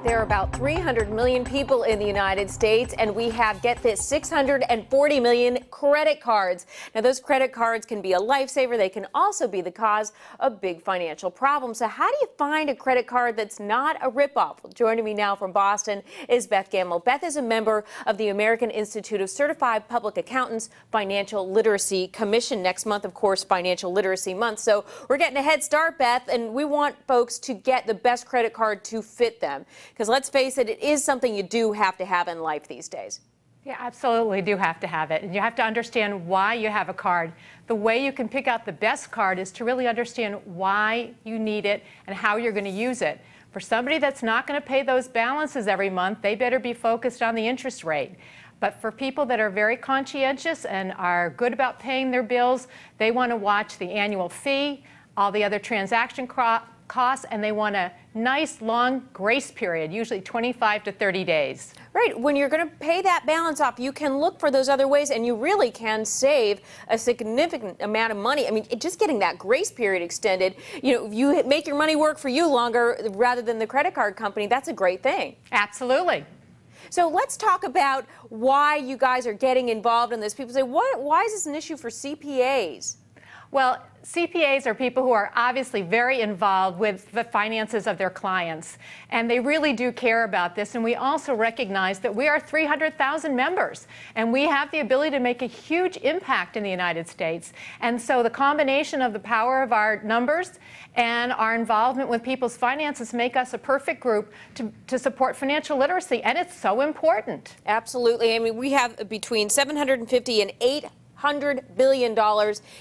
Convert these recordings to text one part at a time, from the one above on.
There are about 300 million people in the United States, and we have, get this, 640 million credit cards. Now, those credit cards can be a lifesaver. They can also be the cause of big financial problems. So how do you find a credit card that's not a ripoff? Well, joining me now from Boston is Beth Gamble. Beth is a member of the American Institute of Certified Public Accountants Financial Literacy Commission. Next month, of course, Financial Literacy Month. So we're getting a head start, Beth, and we want folks to get the best credit card to fit them. Because let's face it, it is something you do have to have in life these days. Yeah, absolutely do have to have it. And you have to understand why you have a card. The way you can pick out the best card is to really understand why you need it and how you're going to use it. For somebody that's not going to pay those balances every month, they better be focused on the interest rate. But for people that are very conscientious and are good about paying their bills, they want to watch the annual fee, all the other transaction costs, and they want a nice long grace period, usually 25 to 30 days. Right. When you're going to pay that balance off, you can look for those other ways, and you really can save a significant amount of money. I mean, just getting that grace period extended, you make your money work for you longer rather than the credit card company. That's a great thing. Absolutely. So let's talk about why you guys are getting involved in this. People say, why is this an issue for CPAs? Well, CPAs are people who are obviously very involved with the finances of their clients, and they really do care about this. And we also recognize that we are 300,000 members, and we have the ability to make a huge impact in the United States. And so the combination of the power of our numbers and our involvement with people's finances make us a perfect group to support financial literacy, and it's so important. Absolutely. I mean, we have between $750 and $800 billion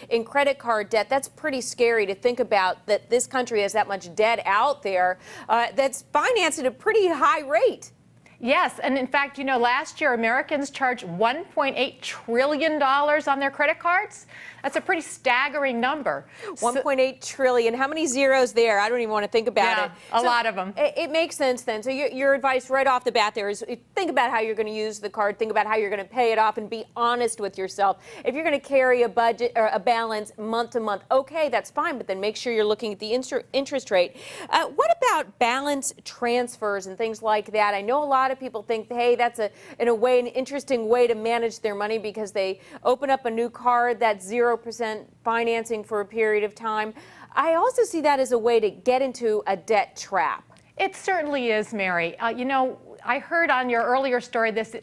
in credit card debt. That's pretty scary to think about, that this country has that much debt out there that's financed at a pretty high rate. Yes, and in fact, last year Americans charged $1.8 trillion on their credit cards. That's a pretty staggering number. 1.8 trillion. How many zeros there? I don't even want to think about it. A lot of them. It makes sense then. So your advice right off the bat there is think about how you're going to use the card, think about how you're going to pay it off, and be honest with yourself. If you're going to carry a budget or a balance month to month, okay, that's fine, but then make sure you're looking at the interest rate. What about balance transfers and things like that? I know a lot of people think, hey, that's in a way an interesting way to manage their money, because they open up a new card that's 0% financing for a period of time. I also see that as a way to get into a debt trap. It certainly is, Mary. I heard on your earlier story this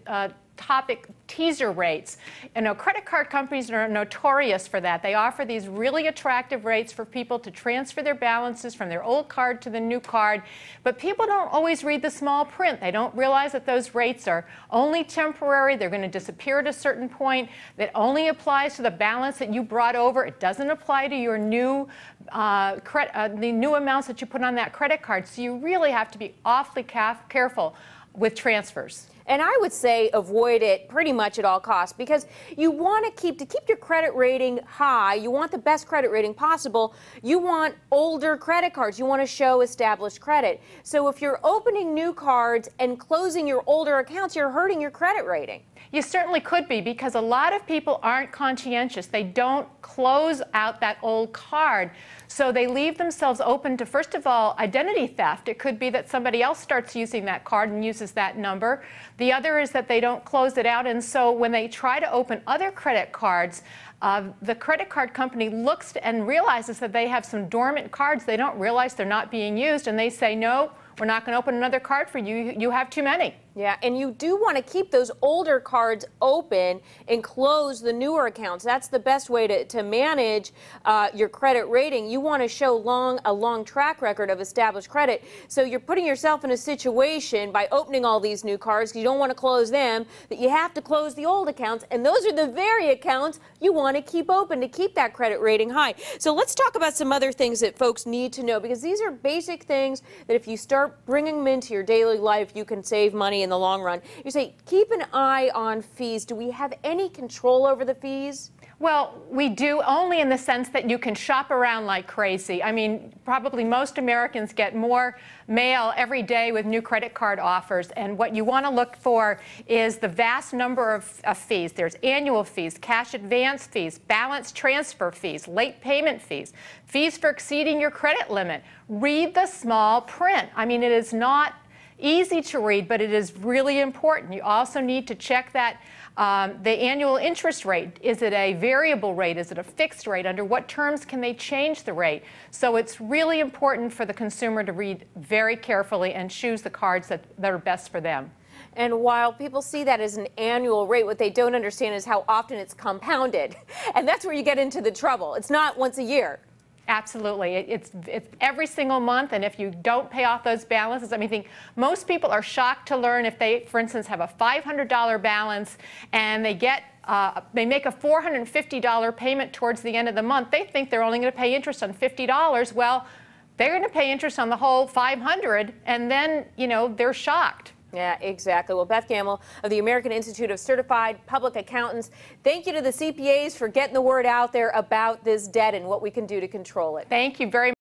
topic, teaser rates. Credit card companies are notorious for that. They offer these really attractive rates for people to transfer their balances from their old card to the new card, but people don't always read the small print. They don't realize that those rates are only temporary. They're going to disappear at a certain point. That only applies to the balance that you brought over. It doesn't apply to your new the new amounts that you put on that credit card. So you really have to be awfully careful with transfers. And I would say avoid it pretty much at all costs, because you want to keep your credit rating high. You want the best credit rating possible. You want older credit cards. You want to show established credit. So if you're opening new cards and closing your older accounts, you're hurting your credit rating. You certainly could be, because a lot of people aren't conscientious. They don't close out that old card. So they leave themselves open to, first of all, identity theft. It could be that somebody else starts using that card and uses that number. The other is that they don't close it out, and so when they try to open other credit cards, the credit card company looks and realizes that they have some dormant cards. They don't realize they're not being used, and they say, no, we're not going to open another card for you. You have too many. Yeah, and you do want to keep those older cards open and close the newer accounts. That's the best way to manage your credit rating. You want to show a long track record of established credit. So you're putting yourself in a situation by opening all these new cards, because you don't want to close them, that you have to close the old accounts. And those are the very accounts you want to keep open to keep that credit rating high. So let's talk about some other things that folks need to know, because these are basic things that if you start bringing them into your daily life, you can save money in the long run. You say, keep an eye on fees. Do we have any control over the fees? Well, we do, only in the sense that you can shop around like crazy. I mean, probably most Americans get more mail every day with new credit card offers, and what you want to look for is the vast number of fees. There's annual fees, cash advance fees, balance transfer fees, late payment fees, fees for exceeding your credit limit. Read the small print. I mean, it is not easy to read, but it is really important. You also need to check that the annual interest rate. Is it a variable rate? Is it a fixed rate? Under what terms can they change the rate? So it's really important for the consumer to read very carefully and choose the cards that are best for them. And while people see that as an annual rate, what they don't understand is how often it's compounded. And that's where you get into the trouble. It's not once a year. Absolutely. It's every single month, and if you don't pay off those balances, I mean, I think most people are shocked to learn if they, for instance, have a $500 balance and they make a $450 payment towards the end of the month. They think they're only going to pay interest on $50. Well, they're going to pay interest on the whole $500, and then, you know, they're shocked. Yeah, exactly. Well, Beth Gamble of the American Institute of Certified Public Accountants, thank you to the CPAs for getting the word out there about this debt and what we can do to control it. Thank you very much.